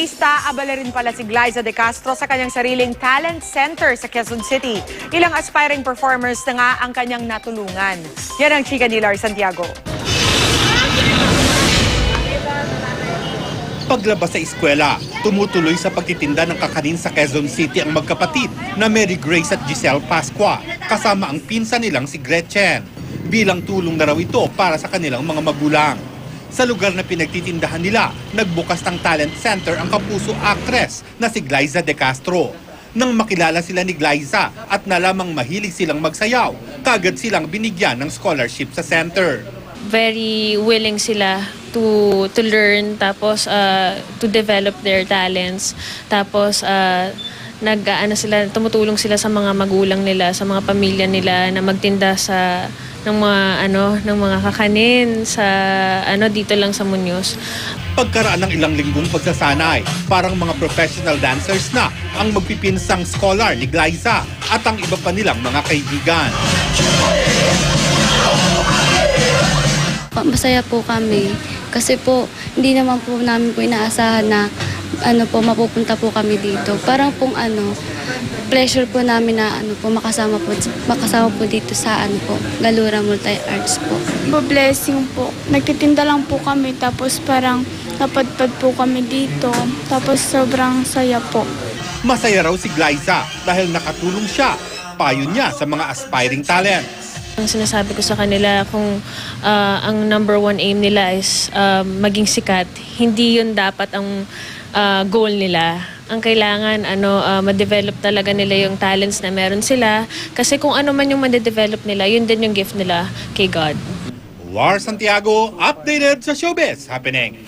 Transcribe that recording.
artista, abala rin pala si Glyza De Castro sa kanyang sariling talent center sa Quezon City. Ilang aspiring performers na nga ang kanyang natulungan. Yan ang chika ni Lars Santiago. Paglabas sa eskwela, tumutuloy sa pagtitinda ng kakanin sa Quezon City ang magkapatid na Mary Grace at Giselle Pascua, kasama ang pinsan nilang si Gretchen. Bilang tulong na raw ito para sa kanilang mga magulang. Sa lugar na pinagtitindahan nila, nagbukas ng talent center ang kapuso actress na si Glyza De Castro. Nang makilala sila ni Glyza at nalamang mahilig silang magsayaw, kaagad silang binigyan ng scholarship sa center. Very willing sila to learn, tapos to develop their talents, tapos tumutulong sila sa mga magulang nila, sa mga pamilya nila na magtinda ng mga kakanin sa dito lang sa Muñoz. Pagkaraan ng ilang linggong pagsasanay, parang mga professional dancers na ang magpipinsang scholar ni Glyza at ang iba pa nilang mga kaibigan. Masaya po kami kasi po hindi naman po namin po inaasahan na mapupunta po kami dito. Parang pong pleasure po namin na makasama po dito sa Galura Multi-Arts po. Blessing po. Nagtitinda lang po kami tapos parang napadpad po kami dito. Tapos sobrang saya po. Masaya raw si Glyza dahil nakatulong siya, payo niya sa mga aspiring talent. Ang sinasabi ko sa kanila, kung ang number one aim nila is maging sikat, hindi yun dapat ang goal nila. Ang kailangan, ma-develop talaga nila yung talents na meron sila. Kasi kung ano man yung ma-develop nila, yun din yung gift nila kay God. Lars Santiago, updated sa Showbiz Happening.